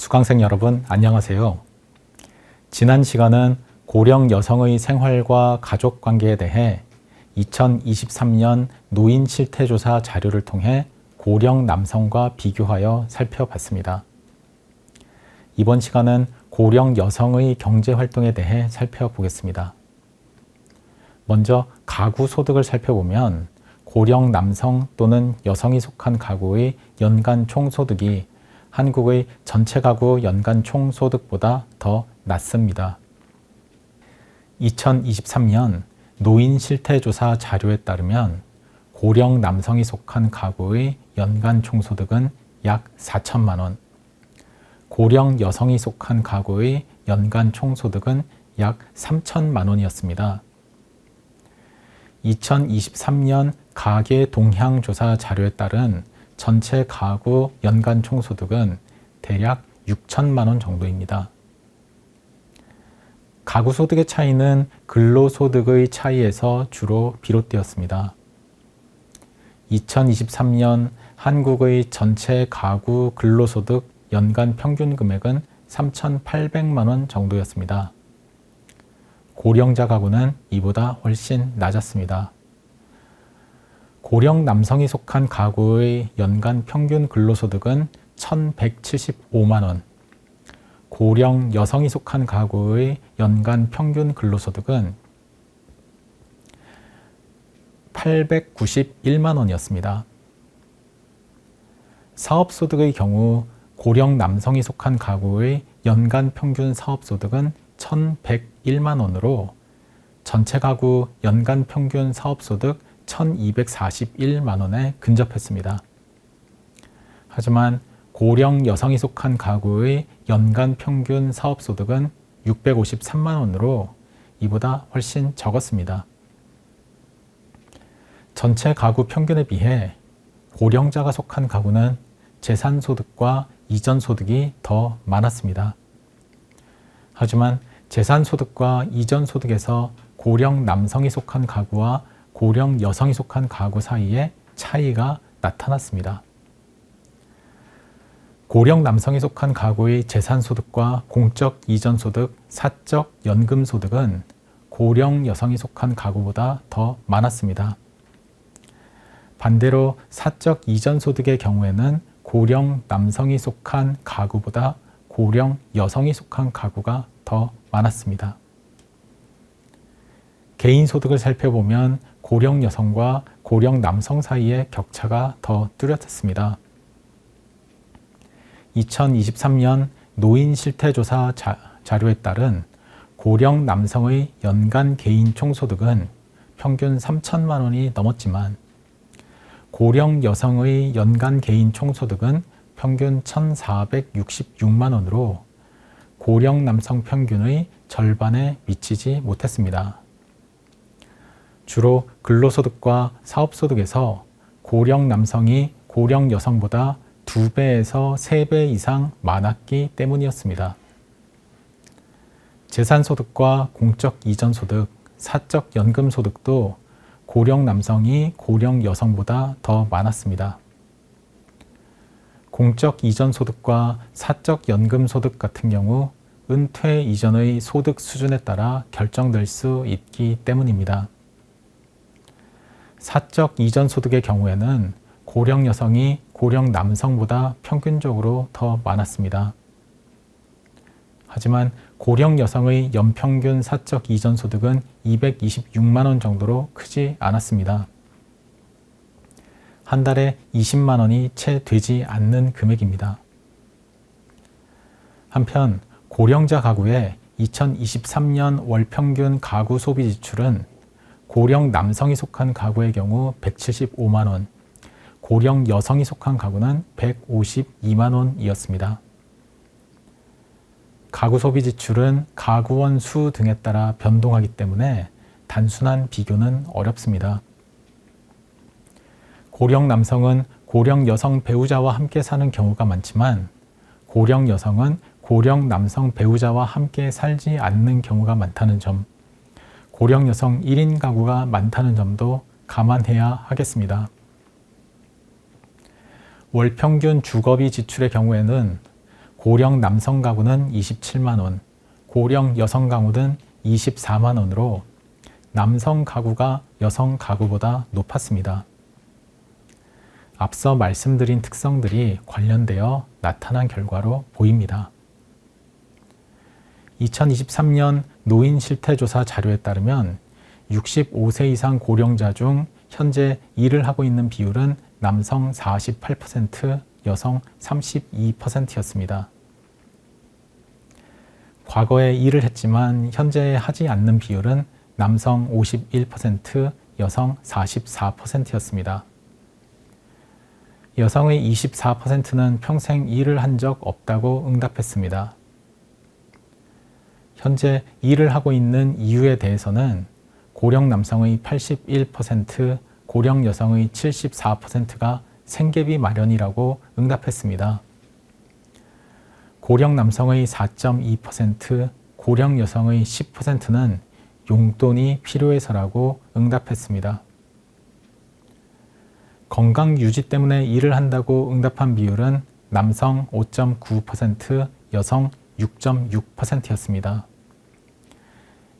수강생 여러분 안녕하세요. 지난 시간은 고령 여성의 생활과 가족 관계에 대해 2023년 노인 실태조사 자료를 통해 고령 남성과 비교하여 살펴봤습니다. 이번 시간은 고령 여성의 경제활동에 대해 살펴보겠습니다. 먼저 가구 소득을 살펴보면 고령 남성 또는 여성이 속한 가구의 연간 총소득이 한국의 전체 가구 연간 총소득보다 더 낮습니다. 2023년 노인 실태조사 자료에 따르면 고령 남성이 속한 가구의 연간 총소득은 약 4천만 원, 고령 여성이 속한 가구의 연간 총소득은 약 3천만 원이었습니다. 2023년 가계 동향 조사 자료에 따른 전체 가구 연간 총소득은 대략 6천만 원 정도입니다. 가구 소득의 차이는 근로소득의 차이에서 주로 비롯되었습니다. 2023년 한국의 전체 가구 근로소득 연간 평균 금액은 3,800만 원 정도였습니다. 고령자 가구는 이보다 훨씬 낮았습니다. 고령 남성이 속한 가구의 연간 평균 근로소득은 1,175만 원, 고령 여성이 속한 가구의 연간 평균 근로소득은 891만 원이었습니다. 사업소득의 경우 고령 남성이 속한 가구의 연간 평균 사업소득은 1,101만 원으로 전체 가구 연간 평균 사업소득 1,241만 원에 근접했습니다. 하지만 고령 여성이 속한 가구의 연간 평균 사업소득은 653만 원으로 이보다 훨씬 적었습니다. 전체 가구 평균에 비해 고령자가 속한 가구는 재산소득과 이전소득이 더 많았습니다. 하지만 재산소득과 이전소득에서 고령 남성이 속한 가구와 고령 여성이 속한 가구 사이에 차이가 나타났습니다. 고령 남성이 속한 가구의 재산소득과 공적 이전소득, 사적 연금소득은 고령 여성이 속한 가구보다 더 많았습니다. 반대로 사적 이전소득의 경우에는 고령 남성이 속한 가구보다 고령 여성이 속한 가구가 더 많았습니다. 개인소득을 살펴보면 고령 여성과 고령 남성 사이의 격차가 더 뚜렷했습니다. 2023년 노인 실태조사 자료에 따른 고령 남성의 연간 개인 총소득은 평균 3천만 원이 넘었지만 고령 여성의 연간 개인 총소득은 평균 1,466만 원으로 고령 남성 평균의 절반에 미치지 못했습니다. 주로 근로소득과 사업소득에서 고령 남성이 고령 여성보다 2배에서 3배 이상 많았기 때문이었습니다. 재산소득과 공적 이전소득, 사적 연금소득도 고령 남성이 고령 여성보다 더 많았습니다. 공적 이전소득과 사적 연금소득 같은 경우 은퇴 이전의 소득 수준에 따라 결정될 수 있기 때문입니다. 사적 이전 소득의 경우에는 고령 여성이 고령 남성보다 평균적으로 더 많았습니다. 하지만 고령 여성의 연평균 사적 이전 소득은 226만 원 정도로 크지 않았습니다. 한 달에 20만 원이 채 되지 않는 금액입니다. 한편 고령자 가구의 2023년 월 평균 가구 소비 지출은 고령 남성이 속한 가구의 경우 175만 원, 고령 여성이 속한 가구는 152만 원이었습니다. 가구 소비 지출은 가구원 수 등에 따라 변동하기 때문에 단순한 비교는 어렵습니다. 고령 남성은 고령 여성 배우자와 함께 사는 경우가 많지만 고령 여성은 고령 남성 배우자와 함께 살지 않는 경우가 많다는 점, 고령 여성 1인 가구가 많다는 점도 감안해야 하겠습니다. 월 평균 주거비 지출의 경우에는 고령 남성 가구는 27만 원, 고령 여성 가구는 24만 원으로 남성 가구가 여성 가구보다 높았습니다. 앞서 말씀드린 특성들이 관련되어 나타난 결과로 보입니다. 2023년 노인 실태조사 자료에 따르면 65세 이상 고령자 중 현재 일을 하고 있는 비율은 남성 48%, 여성 32%였습니다. 과거에 일을 했지만 현재 하지 않는 비율은 남성 51%, 여성 44%였습니다. 여성의 24%는 평생 일을 한 적 없다고 응답했습니다. 현재 일을 하고 있는 이유에 대해서는 고령 남성의 81%, 고령 여성의 74%가 생계비 마련이라고 응답했습니다. 고령 남성의 4.2%, 고령 여성의 10%는 용돈이 필요해서라고 응답했습니다. 건강 유지 때문에 일을 한다고 응답한 비율은 남성 5.9%, 여성 6.6%였습니다.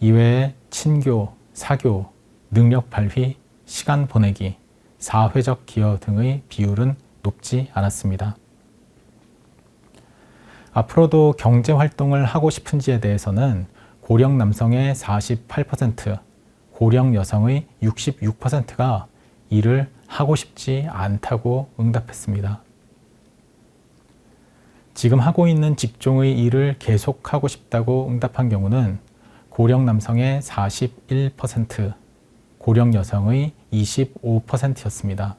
이외에 친교, 사교, 능력 발휘, 시간 보내기, 사회적 기여 등의 비율은 높지 않았습니다. 앞으로도 경제활동을 하고 싶은지에 대해서는 고령 남성의 48%, 고령 여성의 66%가 일을 하고 싶지 않다고 응답했습니다. 지금 하고 있는 직종의 일을 계속하고 싶다고 응답한 경우는 고령 남성의 41%, 고령 여성의 25%였습니다.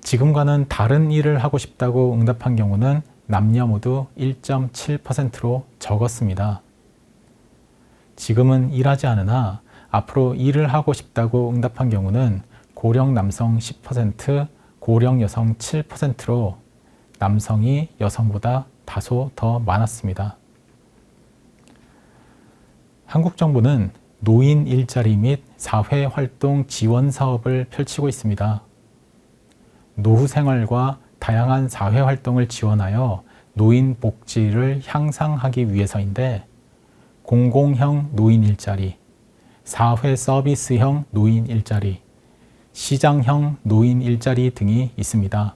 지금과는 다른 일을 하고 싶다고 응답한 경우는 남녀 모두 1.7%로 적었습니다. 지금은 일하지 않으나 앞으로 일을 하고 싶다고 응답한 경우는 고령 남성 10%, 고령 여성 7%로 남성이 여성보다 다소 더 많았습니다. 한국 정부는 노인 일자리 및 사회활동 지원 사업을 펼치고 있습니다. 노후 생활과 다양한 사회활동을 지원하여 노인 복지를 향상하기 위해서인데 공공형 노인 일자리, 사회 서비스형 노인 일자리, 시장형 노인 일자리 등이 있습니다.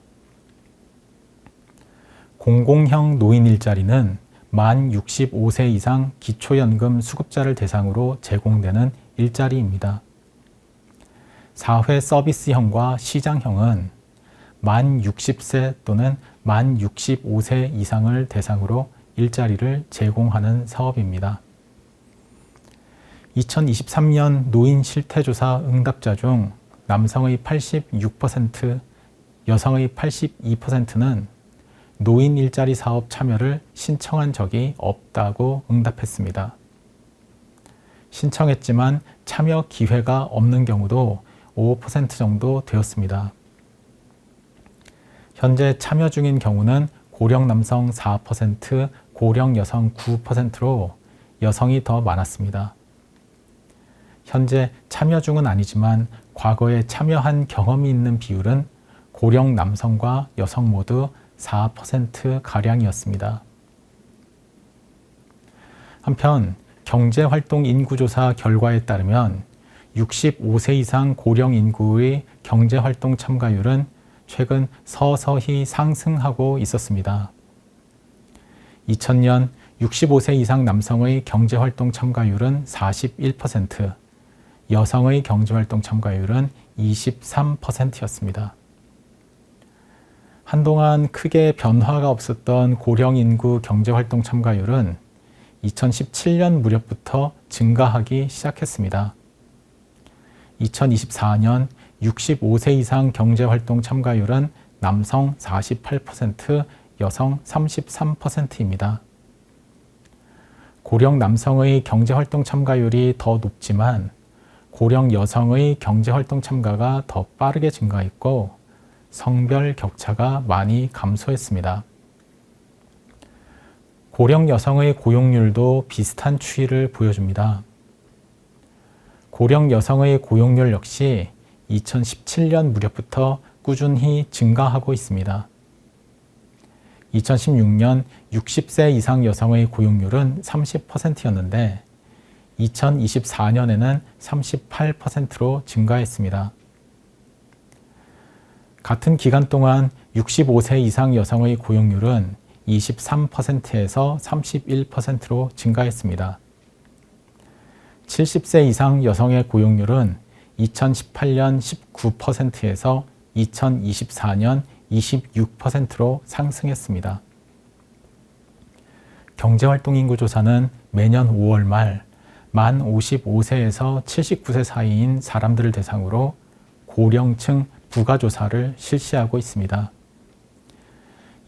공공형 노인 일자리는 만 65세 이상 기초연금 수급자를 대상으로 제공되는 일자리입니다. 사회 서비스형과 시장형은 만 60세 또는 만 65세 이상을 대상으로 일자리를 제공하는 사업입니다. 2023년 노인 실태조사 응답자 중 남성의 86%, 여성의 82%는 노인 일자리 사업 참여를 신청한 적이 없다고 응답했습니다. 신청했지만 참여 기회가 없는 경우도 5% 정도 되었습니다. 현재 참여 중인 경우는 고령 남성 4%, 고령 여성 9%로 여성이 더 많았습니다. 현재 참여 중은 아니지만 과거에 참여한 경험이 있는 비율은 고령 남성과 여성 모두 4%가량이었습니다. 한편 경제활동 인구조사 결과에 따르면 65세 이상 고령 인구의 경제활동 참가율은 최근 서서히 상승하고 있었습니다. 2000년 65세 이상 남성의 경제활동 참가율은 41%, 여성의 경제활동 참가율은 23%였습니다. 한동안 크게 변화가 없었던 고령 인구 경제활동 참가율은 2017년 무렵부터 증가하기 시작했습니다. 2024년 65세 이상 경제활동 참가율은 남성 48%, 여성 33%입니다. 고령 남성의 경제활동 참가율이 더 높지만 고령 여성의 경제활동 참가가 더 빠르게 증가했고 성별 격차가 많이 감소했습니다. 고령 여성의 고용률도 비슷한 추이를 보여줍니다. 고령 여성의 고용률 역시 2017년 무렵부터 꾸준히 증가하고 있습니다. 2016년 60세 이상 여성의 고용률은 30%였는데 2024년에는 38%로 증가했습니다. 같은 기간 동안 65세 이상 여성의 고용률은 23%에서 31%로 증가했습니다. 70세 이상 여성의 고용률은 2018년 19%에서 2024년 26%로 상승했습니다. 경제활동인구조사는 매년 5월 말 만 55세에서 79세 사이인 사람들을 대상으로 고령층 부가조사를 실시하고 있습니다.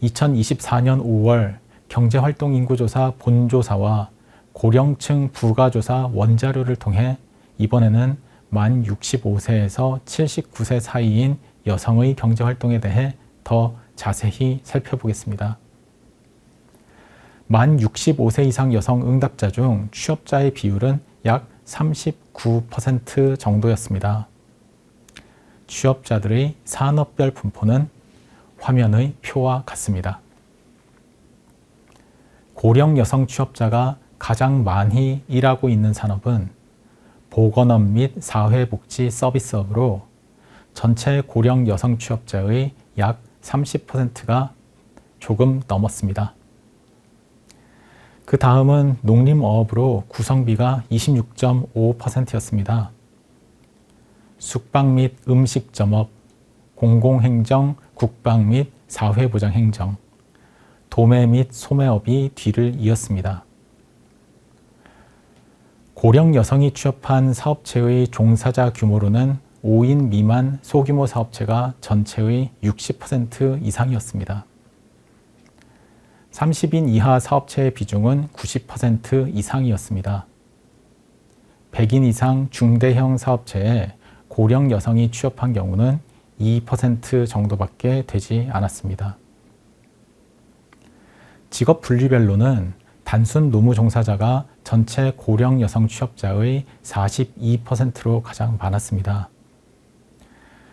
2024년 5월 경제활동인구조사 본조사와 고령층 부가조사 원자료를 통해 이번에는 만 65세에서 79세 사이인 여성의 경제활동에 대해 더 자세히 살펴보겠습니다. 만 65세 이상 여성 응답자 중 취업자의 비율은 약 39% 정도였습니다. 취업자들의 산업별 분포는 화면의 표와 같습니다. 고령 여성 취업자가 가장 많이 일하고 있는 산업은 보건업 및 사회복지 서비스업으로 전체 고령 여성 취업자의 약 30%가 조금 넘었습니다. 그 다음은 농림어업으로 구성비가 26.5%였습니다. 숙박 및 음식점업, 공공행정, 국방 및 사회보장행정, 도매 및 소매업이 뒤를 이었습니다. 고령 여성이 취업한 사업체의 종사자 규모로는 5인 미만 소규모 사업체가 전체의 60% 이상이었습니다. 30인 이하 사업체의 비중은 90% 이상이었습니다. 100인 이상 중대형 사업체에 고령 여성이 취업한 경우는 2% 정도밖에 되지 않았습니다. 직업 분류별로는 단순 노무 종사자가 전체 고령 여성 취업자의 42%로 가장 많았습니다.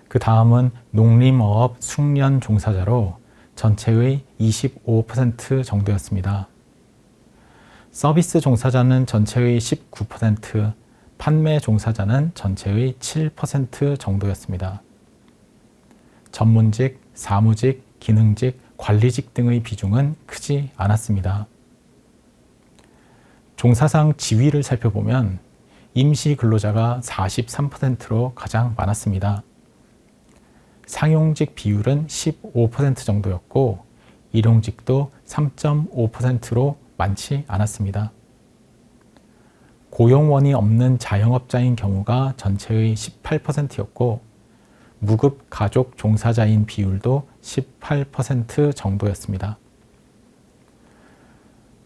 그 다음은 농림어업 숙련 종사자로 전체의 25% 정도였습니다. 서비스 종사자는 전체의 19%, 판매 종사자는 전체의 7% 정도였습니다. 전문직, 사무직, 기능직, 관리직 등의 비중은 크지 않았습니다. 종사상 지위를 살펴보면 임시 근로자가 43%로 가장 많았습니다. 상용직 비율은 15% 정도였고 일용직도 3.5%로 많지 않았습니다. 고용원이 없는 자영업자인 경우가 전체의 18%였고 무급 가족 종사자인 비율도 18% 정도였습니다.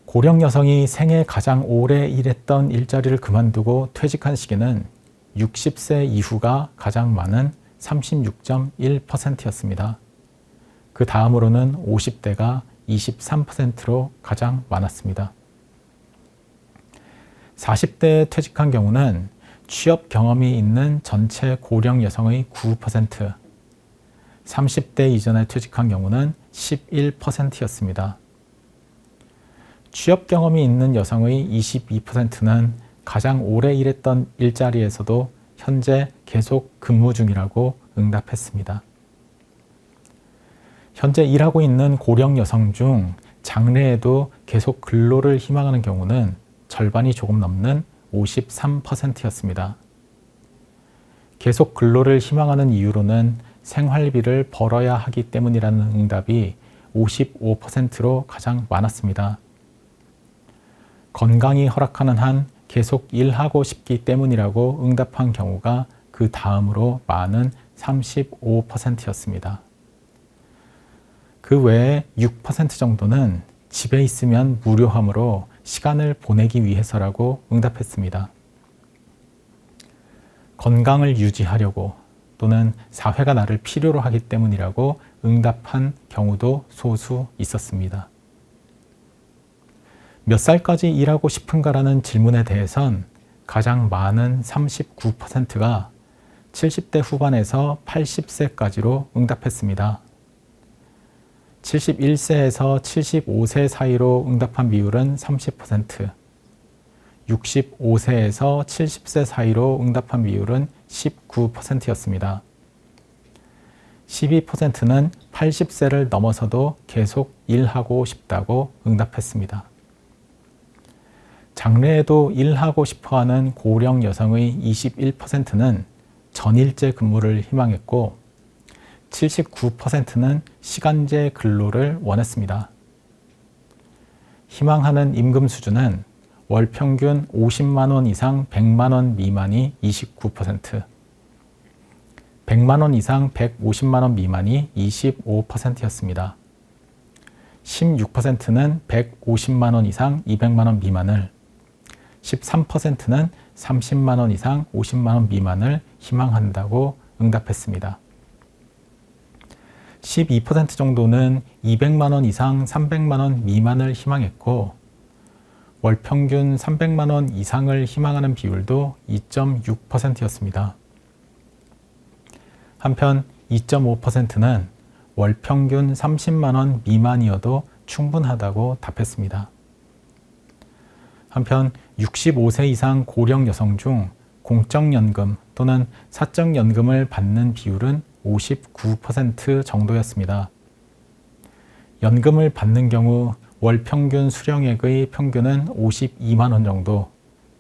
고령 여성이 생애 가장 오래 일했던 일자리를 그만두고 퇴직한 시기는 60세 이후가 가장 많은 36.1%였습니다. 그 다음으로는 50대가 23%로 가장 많았습니다. 40대에 퇴직한 경우는 취업 경험이 있는 전체 고령 여성의 9%, 30대 이전에 퇴직한 경우는 11%였습니다. 취업 경험이 있는 여성의 22%는 가장 오래 일했던 일자리에서도 현재 계속 근무 중이라고 응답했습니다. 현재 일하고 있는 고령 여성 중 장래에도 계속 근로를 희망하는 경우는 절반이 조금 넘는 53%였습니다. 계속 근로를 희망하는 이유로는 생활비를 벌어야 하기 때문이라는 응답이 55%로 가장 많았습니다. 건강이 허락하는 한 계속 일하고 싶기 때문이라고 응답한 경우가 그 다음으로 많은 35%였습니다. 그 외에 6% 정도는 집에 있으면 무료함으로 시간을 보내기 위해서라고 응답했습니다. 건강을 유지하려고 또는 사회가 나를 필요로 하기 때문이라고 응답한 경우도 소수 있었습니다. 몇 살까지 일하고 싶은가라는 질문에 대해선 가장 많은 39%가 70대 후반에서 80세까지로 응답했습니다. 71세에서 75세 사이로 응답한 비율은 30%, 65세에서 70세 사이로 응답한 비율은 19%였습니다. 12%는 80세를 넘어서도 계속 일하고 싶다고 응답했습니다. 장래에도 일하고 싶어하는 고령 여성의 21%는 전일제 근무를 희망했고 79%는 시간제 근로를 원했습니다. 희망하는 임금 수준은 월 평균 50만 원 이상 100만 원 미만이 29%, 100만 원 이상 150만 원 미만이 25%였습니다. 16%는 150만 원 이상 200만 원 미만을, 13%는 30만 원 이상 50만 원 미만을 희망한다고 응답했습니다. 12% 정도는 200만 원 이상 300만 원 미만을 희망했고 월 평균 300만 원 이상을 희망하는 비율도 2.6%였습니다. 한편 2.5%는 월 평균 30만 원 미만이어도 충분하다고 답했습니다. 한편 65세 이상 고령 여성 중 공적연금 또는 사적연금을 받는 비율은 59% 정도였습니다. 연금을 받는 경우 월 평균 수령액의 평균은 52만 원 정도,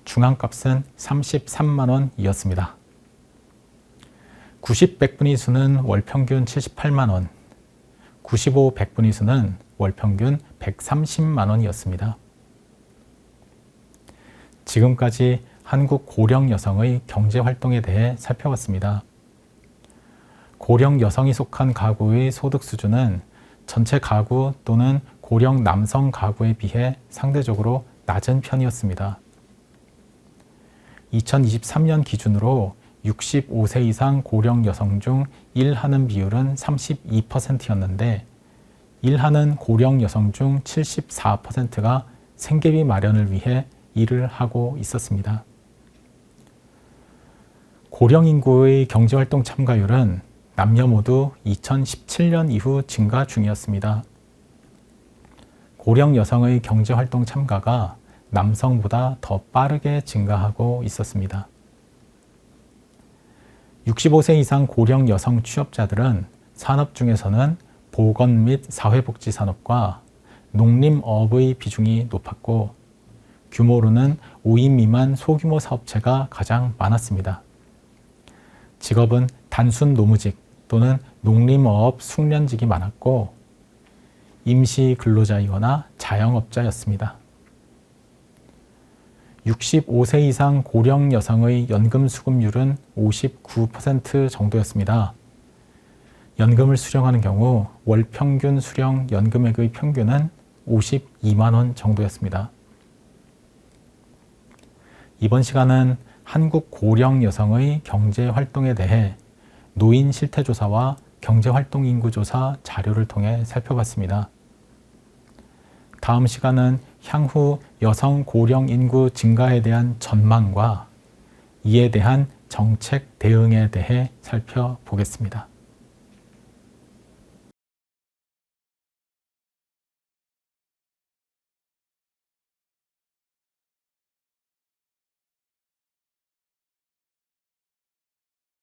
중앙값은 33만 원이었습니다. 90, 100분위 수는 월 평균 78만 원, 95, 100분위 수는 월 평균 130만 원이었습니다. 지금까지 한국 고령 여성의 경제활동에 대해 살펴봤습니다. 고령 여성이 속한 가구의 소득 수준은 전체 가구 또는 고령 남성 가구에 비해 상대적으로 낮은 편이었습니다. 2023년 기준으로 65세 이상 고령 여성 중 일하는 비율은 32%였는데 일하는 고령 여성 중 74%가 생계비 마련을 위해 일을 하고 있었습니다. 고령 인구의 경제활동 참가율은 남녀 모두 2017년 이후 증가 중이었습니다. 고령 여성의 경제활동 참가가 남성보다 더 빠르게 증가하고 있었습니다. 65세 이상 고령 여성 취업자들은 산업 중에서는 보건 및 사회복지 산업과 농림업의 비중이 높았고 규모로는 5인 미만 소규모 사업체가 가장 많았습니다. 직업은 단순 노무직 또는 농림어업 숙련직이 많았고 임시 근로자이거나 자영업자였습니다. 65세 이상 고령 여성의 연금 수급률은 59% 정도였습니다. 연금을 수령하는 경우 월 평균 수령 연금액의 평균은 52만 원 정도였습니다. 이번 시간은 한국 고령 여성의 경제 활동에 대해 노인 실태조사와 경제활동 인구조사 자료를 통해 살펴봤습니다. 다음 시간은 향후 여성 고령 인구 증가에 대한 전망과 이에 대한 정책 대응에 대해 살펴보겠습니다.